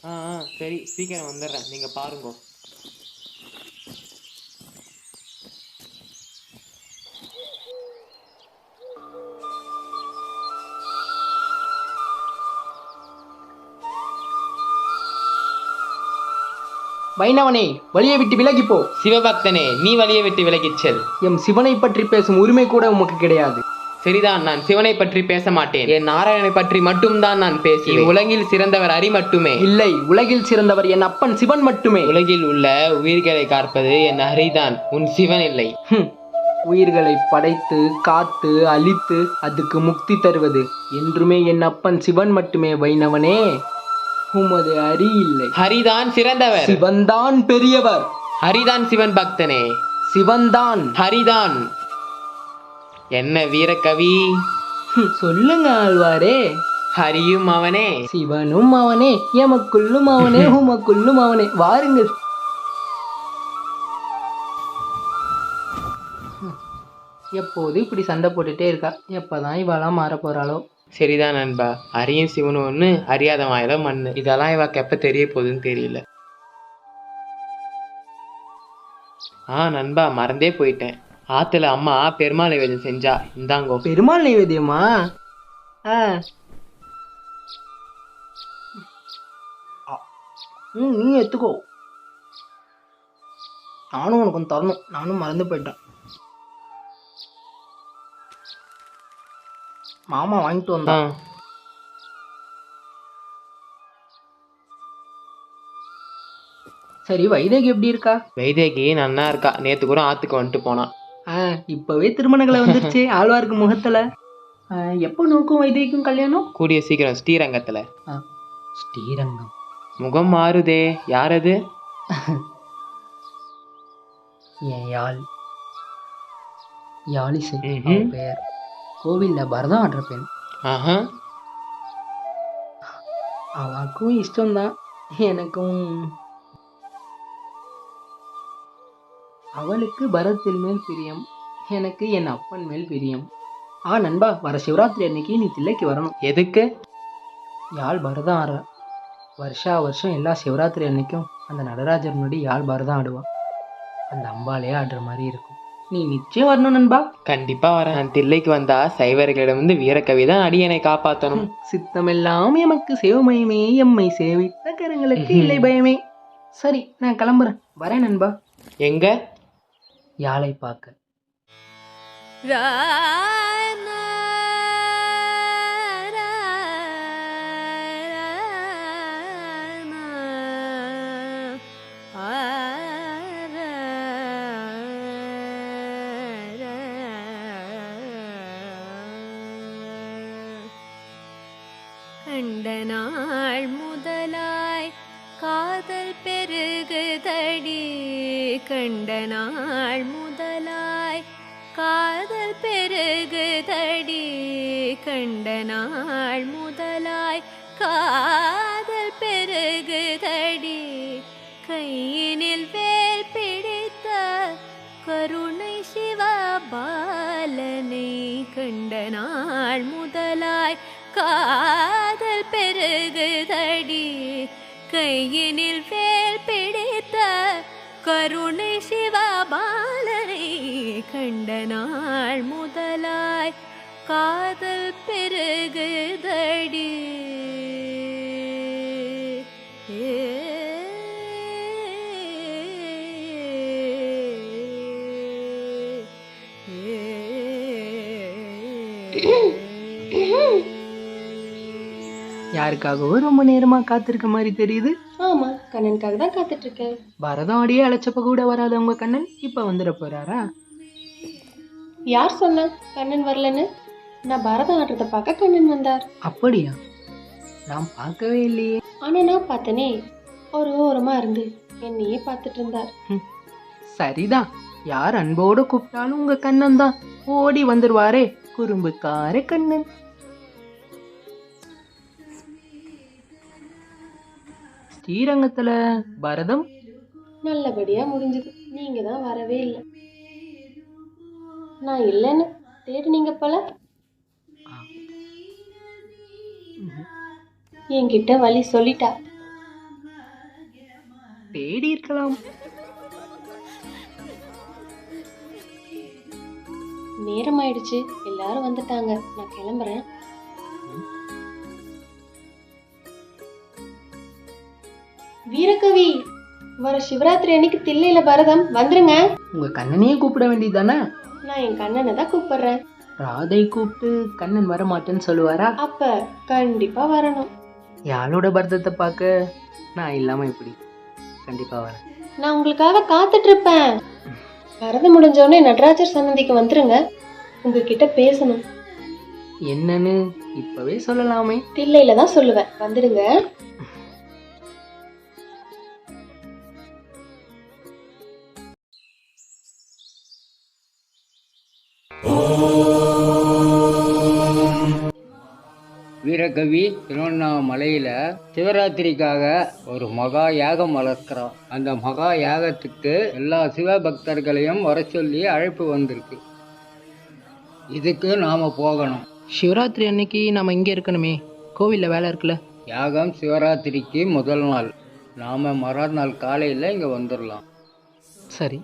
சரி, சீக்கிரம் வந்துடுறேன், நீங்க பாருங்க. வைணவனே, வழியை விட்டு விலகி போ. சிவபக்தனே, நீ வழியை விட்டு விலகிச் செல். எம் சிவனை பற்றி பேசும் உரிமை கூட உமக்கு கிடையாது. சரிதான், நான் சிவனை பற்றி பேச மாட்டேன். என் நாராயணனை பற்றி மட்டும்தான் நான் பேசுவேன். உலகில் சிறந்தவர் ஹரி மட்டுமே. இல்லை, உலகில் சிறந்தவர் என் அப்பன் சிவன் மட்டுமே. உலகில் உள்ள உயிர்களை காப்பது என் ஹரிதான், உன் சிவன் இல்லை. உயிர்களை படைத்து காத்து அழித்து அதுக்கு முக்தி தருவது என்றுமே என் அப்பன் சிவன் மட்டுமே. வைணவனே, உமது ஹரி இல்லை. ஹரிதான் சிறந்தவர். சிவன்தான் பெரியவர். ஹரிதான் சிவன் பக்தனே. சிவன்தான். ஹரிதான். என்ன வீரகவி, சொல்லுங்க ஆழ்வாரே. ஹரியும் அவனே, சிவனும் அவனே, எமக்குள்ளும் அவனே, உமக்குள்ளும் அவனே. வாருங்கள். எப்போது இப்படி சண்டை போட்டுட்டே இருக்கா. எப்பதான் இவெல்லாம் மாற போறாளோ. சரிதான் நண்பா, ஹரியும் சிவனும் ஒண்ணு, அறியாத மாயதான் மண்ணு. இதெல்லாம் இவாக்கு எப்ப தெரிய போகுதுன்னு தெரியல. நண்பா, மறந்தே போயிட்டேன். ஆத்துல அம்மா பெருமாள் நைவேத்தியம் செஞ்சா, இந்தாங்கோ. பெருமாள் நைவேத்தியமா? நீ எடுத்துக்கோ. நானும் உனக்கு கொஞ்சம் தரணும். நானும் மறந்து போயிட்டேன். மாமா வாங்கிட்டு வந்தான். சரி, வைதேகி எப்படி இருக்கா? வைதேகி நன்னா இருக்கா. நேத்து கூட ஆத்துக்கு வந்துட்டு போனான். இப்பவே திருமணங்களை வந்துருச்சு ஆழ்வாருக்கு முகத்துல. எப்போ நோக்கும் வைதேகிக்கும் கல்யாணம்? கூடிய சீக்கிரம், ஸ்ரீரங்கத்துல. ஸ்ரீரங்கம். முகம் மாறுதே, யாரது? என் யாழிசை பெயர். கோவில்ல பரதம் ஆடுற பெண். அவளுக்கும் இஷ்டம்தான், எனக்கும். அவளுக்கு பரதத்தின் மேல் பிரியம், எனக்கு என் அப்பன் மேல் பிரியம். நண்பா, வர சிவராத்திரி அன்னைக்கு நீ தில்லைக்கு வரணும். எதுக்கு? யாழ் பரதம் ஆடுற. வருஷம் எல்லா சிவராத்திரி அன்னைக்கும் அந்த நடராஜர் முன்னாடி யாழ் பரதம் ஆடுவான். அந்த அம்பாலே ஆடுற மாதிரி இருக்கும். நீ நிச்சயம் வரணும் நண்பா. கண்டிப்பா வரேன். நான் தில்லைக்கு வந்தா சைவர்களிடம் வீரகவி தான் அடியனை காப்பாற்றணும். சித்தமெல்லாம் எமக்கு சிவமயமே, எம்மை சேவித்த கரங்களுக்கு இல்லை பயமே. சரி, நான் கிளம்புறேன். வரேன் நண்பா. எங்க? யாழை பார்க்க. கண்ட நாள் முதலாய் காதல் பெருகுதடி. கண்ட நாள் முதலாய் காதல் பெருகுதடி. கண்ட நாள் முதலாய் காதல் பெருகுதடி. கையினில் வேல் பிடித்த கருணை சிவபாலனை. கண்ட நாள் முதலாய் காதல் பெருகுதடி. கையினில் வேல் பிடித்த கருணை சிவபாலனை. கண்ட நாள் முதலாய் காதல் பெருகுதடி. யாருக்காகவோ ரொம்ப நேரமா காத்திருக்க மாதிரி தெரியுது. ஆமா, கண்ணனுக்காக தான் காத்துட்டு இருக்கேன். பரதம் ஆடியே அழைச்சப்ப கூட வராத உங்க கண்ணன் இப்ப வந்துட போறாரா? யார் சொன்னா கண்ணன் வரலன்னு? நான் பரதம் ஆடுறத பார்க்க கண்ணன் வந்தார். அப்படியா? நான் பார்க்கவே இல்லையே. ஆனா நான் பார்த்தனே, ஒரு ஓரமா இருந்து என்னையே பார்த்துட்டு இருந்தார். சரிதான், யார் அன்போடு கூப்பிட்டாலும் உங்க கண்ணன் தான் ஓடி வந்துருவாரே, குறும்புக்கார கண்ணன். ஸ்ரீரங்கத்துல பரதம் நல்லபடியா முடிஞ்சது. நீங்க தான் வரவே இல்லை. நான் இல்லைன்னு தேடினீங்க போல. என்கிட்ட வழி சொல்லிட்டா. தேடி இருக்கலாம். நேரம் ஆயிடுச்சு, எல்லாரும் வந்துட்டாங்க, நான் கிளம்புறேன். வீரகவி, வர சிவராத்திரி அன்னைக்கு தில்லையில பரதம் வந்துருங்க. உங்க கண்ணனையே கூப்பிட வேண்டியதானே? நான் என் கண்ணனை தான் கூப்பிடுறேன். ராதை கூப்பிட்டு கண்ணன் வர மாட்டேன்னு சொல்லுவாரா? அப்ப கண்டிப்பா வரணும். யாழோட பரதத்தை பார்க்க நான் இல்லாம எப்படி? கண்டிப்பா வரேன். நான் உங்களுக்காக காத்துட்டு இருப்பேன். பரதம் முடிஞ்ச உடனே நடராஜர் சன்னதிக்கு வந்துருங்க, உங்ககிட்ட பேசணும். என்னன்னு இப்பவே சொல்லலாமே. தில்லையில தான் சொல்லுவேன், வந்துடுங்க. வீரகவி திருவண்ணாமலையில் சிவராத்திரிக்காக ஒரு மகா யாகம் வளர்க்குறோம். அந்த மகா யாகத்துக்கு எல்லா சிவபக்தர்களையும் வர சொல்லி அழைப்பு வந்திருக்கு. இதுக்கு நாம் போகணும். சிவராத்திரி அன்னைக்கு நம்ம இங்கே இருக்கணுமே, கோவிலில் வேலை இருக்குல்ல. யாகம் சிவராத்திரிக்கு முதல் நாள், நாம் மறுநாள் காலையில் இங்கே வந்துடலாம். சரி.